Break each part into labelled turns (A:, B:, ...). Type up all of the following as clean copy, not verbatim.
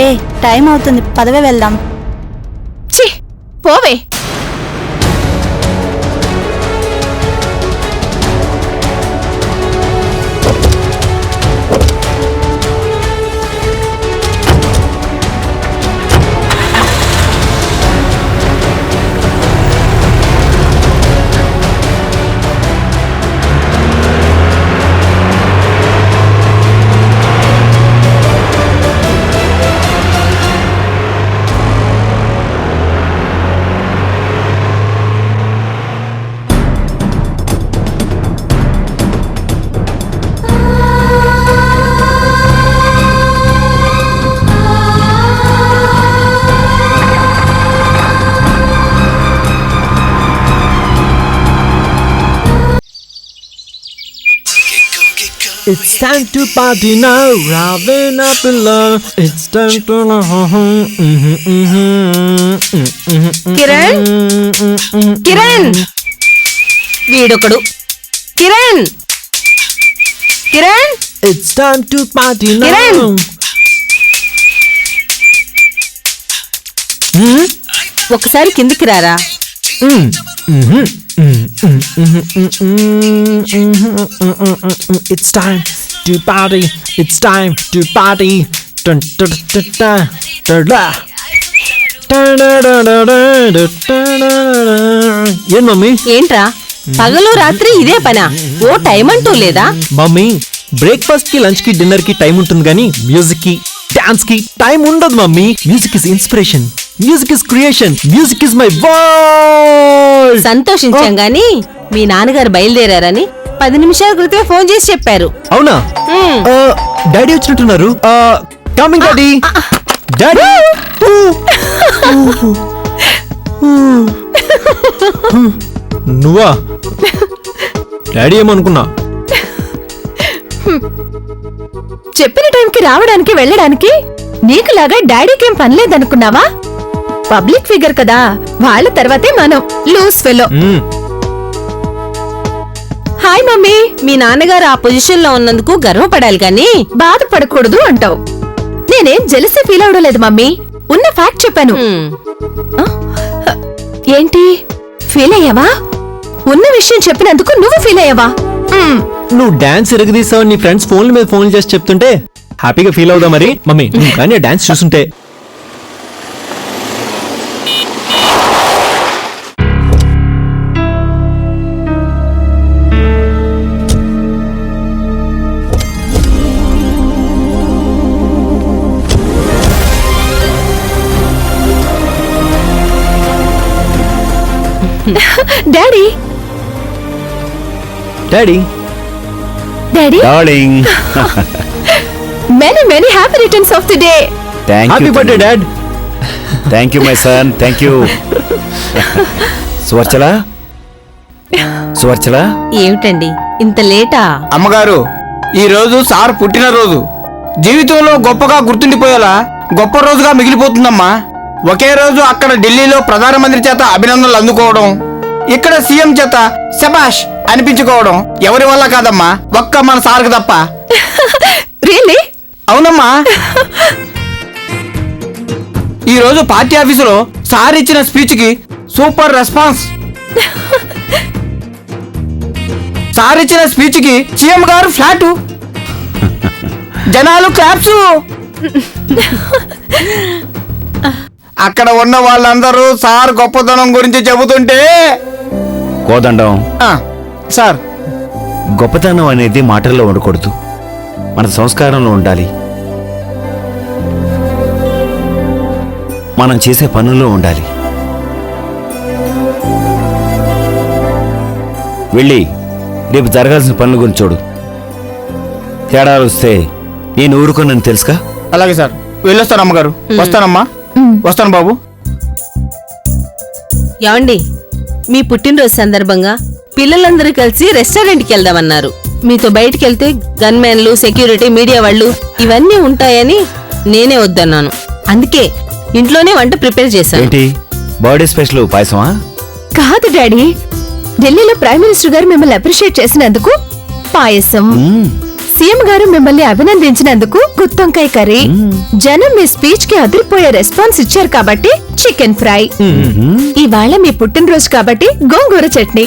A: ఏ time అవుతుంది, పదవే వెళ్దాం.
B: ఛీ పోవే.
C: It's time to party now, raving up in love. It's time to
B: Kiran Kiran వీడొకడు. Kiran Kiran
C: It's time to party now.
B: Kiran! ఒకసారి కిందికి రారా.
C: It's time to party. It's time to party. Dun, dun, dun, dun, dun, dun. ఏం mummy?
B: ఏంట్రా పగలు రాత్రి ఇదే పనా? ఓ టైం అంటూ లేదా?
C: మమ్మీ బ్రేక్ఫాస్ట్ కి లంచ్ కి డిన్నర్ కి టైం ఉంటుంది కానీ మ్యూజిక్ కి డాన్స్ కి టైం ఉండదు mummy. Music is inspiration, music is creation, music is my world.
B: సంతోషించాం గాని మీ నాన్నగారు బయలుదేరారని 10 నిమిషాల క్రితమే ఫోన్ చేసి చెప్పారు.
C: అవునా? డాడీ వచ్చినట్టున్నారు. Coming daddy. డాడీ నువ్వా? డాడీ ఏమనుకున్నా?
A: చెప్పిన టైంకి రావడానికి వెళ్ళడానికి నీకులాగా డాడీకేం పనిలేదనుకున్నావా? పబ్లిక్ ఫిగర్ కదా, వాళ్ళ తర్వాతే మనం. Loose fellow.
B: Hi mummy. మీ నాన్నగారు ఆ పొజిషన్ లో ఉన్నందుకు గర్వపడాలి కానీ
A: బాధపడకూడదు అంటావు. నేనేం జెలసీ ఫీల్ అవడం లేదు మమ్మీ, ఉన్న ఫ్యాక్ట్ చెప్పాను. ఏంటి ఫీల్ అయ్యావా? ఉన్న విషయం చెప్పినందుకు నువ్వు ఫీల్ అయ్యావా?
C: నువ్వు డాన్స్ ఎరగదీసావు, నీ ఫ్రెండ్స్ ఫోన్ల మీద ఫోన్లు చేసి చెప్తుంటే హ్యాపీగా ఫీల్ అవుదా మరి? మమ్మీ నువ్వు కానీ డాన్స్ చూస్తుంటే.
A: Daddy
C: daddy
A: daddy
D: darling,
A: many many happy returns of the day.
C: Happy birthday dad.
D: Thank you my son, thank you. Suvarchala Suvarchala,
B: ఏమిటండి ఇంత లేటా?
E: అమ్మగారు, ఈ రోజు సార్ పుట్టినరోజు. జీవితంలో గొప్పగా గుర్తుండిపోయేలా గొప్ప రోజుగా మిగిలిపోతుందమ్మా. ఒకే రోజు అక్కడ ఢిల్లీలో ప్రధానమంత్రి చేత అభినందనలు అందుకోవడం, ఇక్కడ సీఎం చేత శబాష్ అనిపించుకోవడం ఎవరి వల్ల కాదమ్మా, ఒక్క మన సార్కి తప్ప.
A: రియల్లీ?
E: అవునమ్మా. ఈ రోజు పార్టీ ఆఫీసులో సార్ ఇచ్చిన స్పీచ్ కి సూపర్ రెస్పాన్స్. సార్ ఇచ్చిన స్పీచ్ కి సీఎం గారు ఫ్లాట్, జనాలు క్లాప్స్. అక్కడ ఉన్న వాళ్ళందరూ సార్ గొప్పతనం గురించి చెబుతుంటే.
D: కోదండం,
E: సార్,
D: గొప్పతనం అనేది మాటల్లో ఉండకూడదు, మన సంస్కారంలో ఉండాలి, మనం చేసే పనుల్లో ఉండాలి. వెళ్ళి రేపు జరగాల్సిన పనుల గురించి చూడు. తేడాలు వస్తే నేను ఊరుకోనని తెలుసుగా.
E: అలాగే సార్, వెళ్ళొస్తాను అమ్మగారు. వస్తానమ్మా. వస్తాను బాబు.
B: ఏమండి, మీ పుట్టినరోజు సందర్భంగా పిల్లలందరూ కలిసి రెస్టారెంట్కి వెళ్దామన్నారు. మీతో బయటికి వెళ్తే గన్మెన్లు, సెక్యూరిటీ, మీడియా వాళ్ళు ఇవన్నీ ఉంటాయని నేనే వద్దన్నాను. అందుకే ఇంట్లోనే వంట ప్రిపేర్ చేశాను.
D: ఏంటి బర్త్డే స్పెషల్ పాయసమా?
A: కాదు డాడీ, ఢిల్లీలో ప్రైమ్ మినిస్టర్ గారు మిమ్మల్ని అప్రిషియేట్ చేసినందుకు పాయసం, సీఎం గారు మిమ్మల్ని అభినందించినందుకు గుత్తొంకాయ కర్రీ, జనం మీ స్పీచ్ కి అదిరిపోయే రెస్పాన్స్ ఇచ్చారు కాబట్టి చికెన్ ఫ్రై, ఇవాళ మీ పుట్టినరోజు కాబట్టి గోంగూర చట్నీ,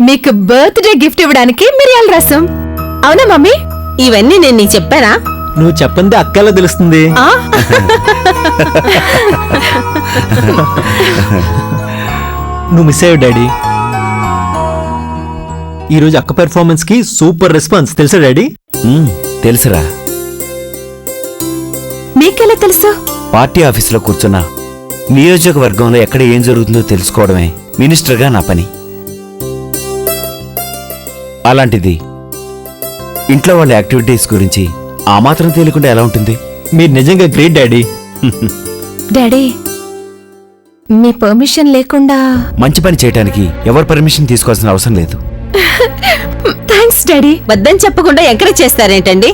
A: మీకు బర్త్డే గిఫ్ట్ ఇవ్వడానికి మిరియాల రసం. అవునా మమ్మీ?
B: ఇవన్నీ నేను నీకు చెప్పానా?
C: నువ్వు చెప్పంది అక్కలా తెలుస్తుంది.
A: ఆ?
C: నువ్వు మిస్ అయ్యావు డాడీ. ఈ రోజు అక్క పెర్ఫార్మెన్స్ కి సూపర్ రెస్పాన్స్, తెలుసా డాడీ?
D: తెలుసురా.
A: మీకెలా తెలుసు?
D: పార్టీ ఆఫీసులో కూర్చున్నా నియోజకవర్గంలో ఎక్కడ ఏం జరుగుతుందో తెలుసుకోవడమే మినిస్టర్గా నా పని. అలాంటిది ఇంట్లో వాళ్ళ యాక్టివిటీస్ గురించి ఆ మాత్రం తెలియకుండా ఎలా ఉంటుంది?
C: మీరు నిజంగా గ్రేట్ డాడీ.
A: డాడీ, మీ పర్మిషన్ లేకుండా.
D: మంచి పని చేయడానికి ఎవరు పర్మిషన్ తీసుకోవాల్సిన అవసరం లేదు.
A: Thanks daddy.
B: వద్దని చెప్పకుండా ఎంకరేజ్ చేస్తారేంటండి?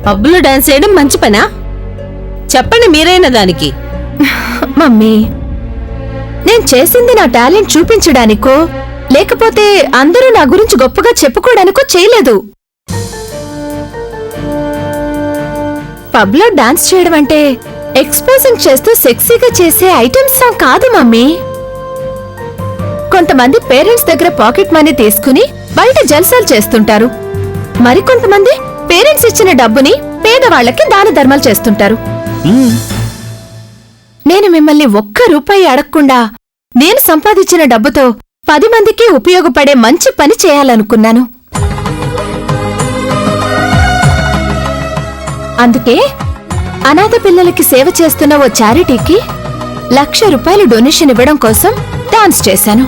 B: పబ్లో డాన్స్ చేయడం మంచి పనా? చెప్పండి మీరైనా దానికి.
A: మమ్మీ, నేను చేసింది నా టాలెంట్ చూపించడానికో లేకపోతే అందరూ నా గురించి గొప్పగా చెప్పుకోవడానికో చేయలేదు. పబ్లో డాన్స్ చేయడం అంటే ఎక్స్పోజింగ్ చేస్తూ సెక్సీగా చేసే ఐటమ్ సాంగ్ కాదు మమ్మీ. కొంతమంది పేరెంట్స్ దగ్గర పాకెట్ మనీ తీసుకుని బయట జల్సాలు చేస్తుంటారు. మరికొంతమంది పేరెంట్స్ ఇచ్చిన డబ్బుని పేదవాళ్లకి దాన ధర్మాలు చేస్తుంటారు. నేను మిమ్మల్ని ఒక్క రూపాయి అడగకుండా నేను సంపాదించిన డబ్బుతో 10 మందికి ఉపయోగపడే మంచి పని చేయాలనుకున్నాను. అందుకే అనాథ పిల్లలకి సేవ చేస్తున్న ఓ చారిటీకి 1,00,000 రూపాయలు డొనేషన్ ఇవ్వడం కోసం డాన్స్ చేశాను.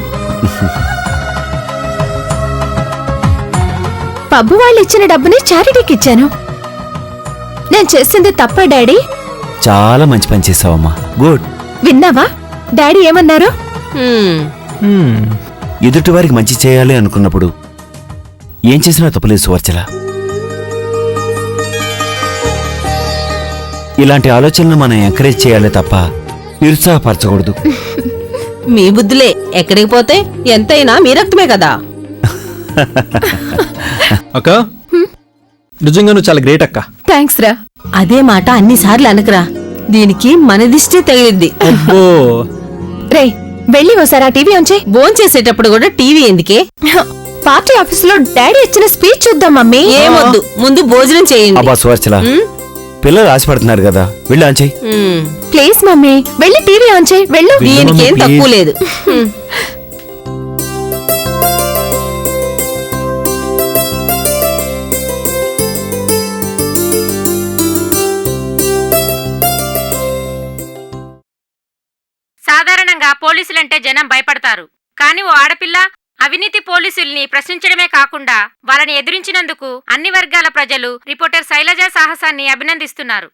A: పబ్బు వాళ్ళు ఇచ్చిన డబ్బుని చారిటీకి ఇచ్చాను. నేను చేసింది తప్ప డాడీ?
D: చాలా మంచి పని చేసావమ్మా. గుడ్.
A: విన్నావా డాడీ ఏమన్నారు?
D: ఎదుటి వారికి మంచి చేయాలి అనుకున్నప్పుడు ఏం చేసినా తప్పులేదు సువర్చల. ఇలాంటి ఆలోచనలు మనం ఎంకరేజ్ చేయాలి తప్ప నిరుత్సాహపరచకూడదు.
B: మీ బుద్ధులే ఎక్కడికి పోతే ఎంతైనా మీ రక్తమే కదా.
C: అక్క, నిజంగా నువ్వు చాలా గ్రేట్ అక్క.
A: థ్యాంక్స్ రా.
B: అదే మాట అన్నిసార్లు అనకరా, దీనికి మన దిష్టి తగిలిద్ది.
C: అబ్బో,
A: రే వెళ్ళి ఓసారి ఆ టీవీ ఉంచే.
B: భోంచేసేటప్పుడు కూడా టీవీ ఎందుకే?
A: పార్టీ ఆఫీసులో డాడీ ఇచ్చిన స్పీచ్ చూద్దాం మమ్మీ.
B: ఏమొద్దు, ముందు భోజనం చేయండి.
D: అబ్బా సువర్చల, పిల్లలు ఆశపడుతున్నారు కదా, వెళ్ళి ఆన్ చెయ్యి.
A: ప్లీజ్ మమ్మీ, వెళ్ళి టీవీ ఆన్ చేయి. వెళ్ళు.
B: దీనికేం తక్కువ లేదు.
F: సాధారణంగా పోలీసులంటే జనం భయపడతారు. కానీ ఓ ఆడపిల్ల అవినీతి పోలీసుల్ని ప్రశ్నించడమే కాకుండా వాళ్ళని ఎదిరించినందుకు అన్ని వర్గాల ప్రజలు రిపోర్టర్ శైలజ సాహసాన్ని అభినందిస్తున్నారు.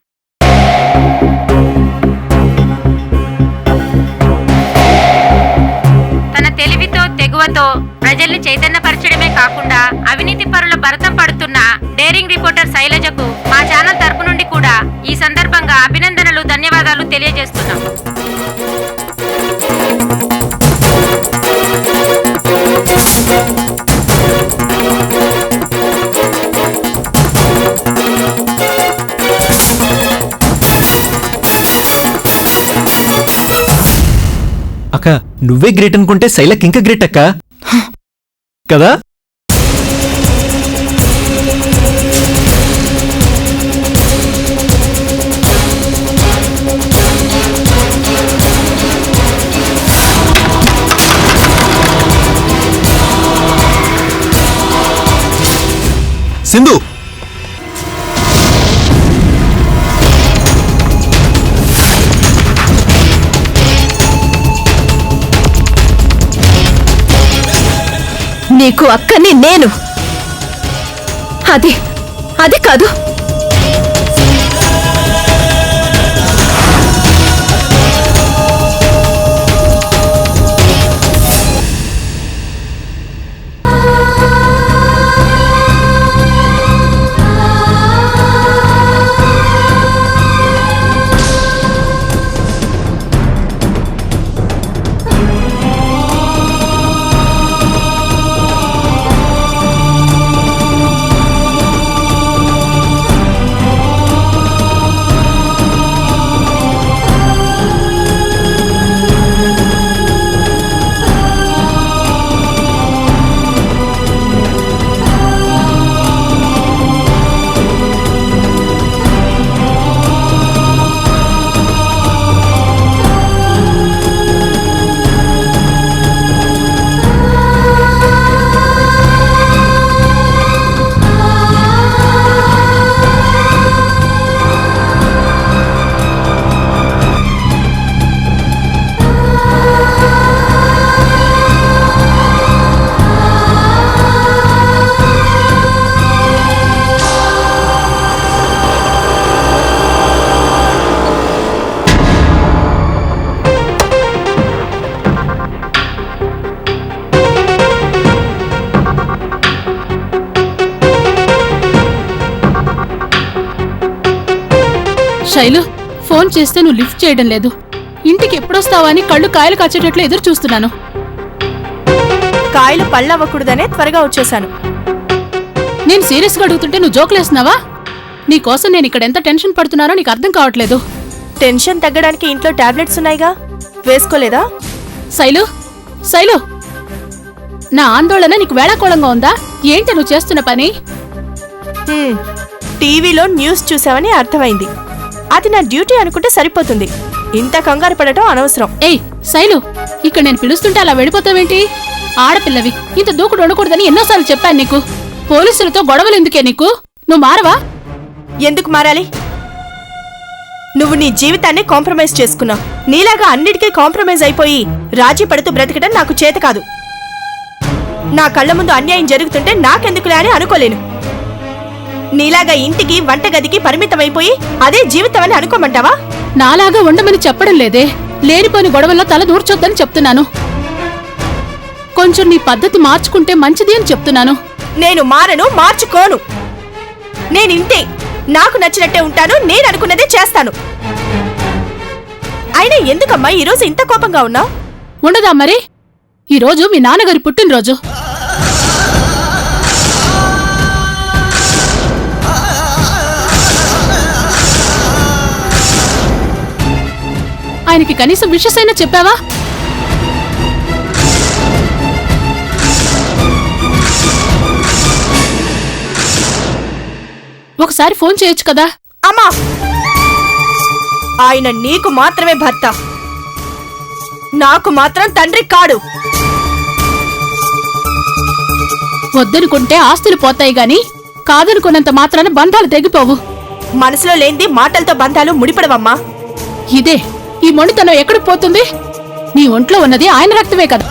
F: తన తెలివితో తెగువతో ప్రజల్ని చైతన్యపరచడమే కాకుండా అవినీతి పరుల భరతం పడుతున్న డేరింగ్ రిపోర్టర్ శైలజకు మా ఛానల్ తరపు నుండి కూడా ఈ సందర్భంగా అభినందనలు, ధన్యవాదాలు తెలియజేస్తున్నాం.
C: అక్క, నువ్వే గ్రేట్ అనుకుంటే శైలక్ ఇంకా గ్రేట్ అక్క కదా. సింధు,
A: నీకు అక్కని నేను. అది కాదు.
G: శైలు, ఫోన్ చేస్తే నువ్వు లిఫ్ట్ చేయడం లేదు. ఇంటికి ఎప్పుడొస్తావా అని కళ్ళు కాయలు కాచేటట్లు ఎదురు చూస్తున్నాను.
A: కాయలు పళ్ళవ్వకూడదనే త్వరగా వచ్చేసాను.
G: నేను సీరియస్గా అడుగుతుంటే నువ్వు జోకులేస్తున్నావా? నీకోసం నేను ఇక్కడ ఎంత టెన్షన్ పడుతున్నానో నీకు అర్థం కావట్లేదు.
A: టెన్షన్ తగ్గడానికి ఇంట్లో టాబ్లెట్స్ ఉన్నాయిగా, వేసుకోలేదా?
G: శైలు, శైలు, నా ఆందోళన నీకు వేళాకోళంగా ఉందా? ఏంటి నువ్వు చేస్తున్న పని?
A: టీవీలో న్యూస్ చూసావని అర్థమైంది. అది నా డ్యూటీ అనుకుంటే సరిపోతుంది. ఇంత కంగారు పడటం అనవసరం.
G: ఏయ్ శైలు, ఇక్కడ నేను పిలుస్తుంటే అలా వెళ్ళిపోతావేంటి? ఆడపిల్లవి, ఇంత దూకుడు ఉండకూడదని ఎన్నోసార్లు చెప్పాను నీకు. పోలీసులతో గొడవలు ఎందుకే నీకు? నువ్వు మారవా?
A: ఎందుకు మారాలి? నువ్వు నీ జీవితాన్ని కాంప్రమైజ్ చేసుకున్నావు. నీలాగా అన్నిటికీ కాంప్రమైజ్ అయిపోయి రాజీ పడుతూ బ్రతకడం నాకు చేత కాదు. నా కళ్ళ ముందు అన్యాయం జరుగుతుంటే నాకెందుకులే అని అనుకోలేను. నీలాగా ఇంటికి వంటగదికి పరిమితమైపోయి అదే జీవితం అని అనుకోమంటావా?
G: నాలాగా ఉండమని చెప్పడం లేదే, లేనిపోని గొడవల్లో తల దూర్చొద్దని చెప్తున్నాను. కొంచెం నీ పద్ధతి మార్చుకుంటే మంచిది అని చెప్తున్నాను.
A: నేను మారను, మార్చుకోను. నేనింతే, నాకు నచ్చినట్టే ఉంటాను, నేను అనుకున్నదే చేస్తాను. అయినా ఎందుకమ్మా ఈరోజు ఇంత కోపంగా ఉన్నావు?
G: ఉండదా మరి? ఈరోజు మీ నాన్నగారి పుట్టినరోజు. ఆయనకి కనీసం విషెస్ అయినా చెప్పావా? ఒకసారి ఫోన్ చేయొచ్చు కదా.
A: అమ్మా, ఆయన నీకు మాత్రమే భర్త, నాకు మాత్రం తండ్రి కాడు.
G: వద్దనుకుంటే ఆస్తులు పోతాయి గాని కాదనుకున్నంత మాత్రాన బంధాలు తెగిపోవు.
A: మనసులో లేనిది మాటలతో బంధాలు ముడిపడవమ్మా.
G: ఇదే ఈ మొండితనం ఎక్కడికి పోతుంది? నీ ఒంట్లో ఉన్నది ఆయన రక్తమే కదా.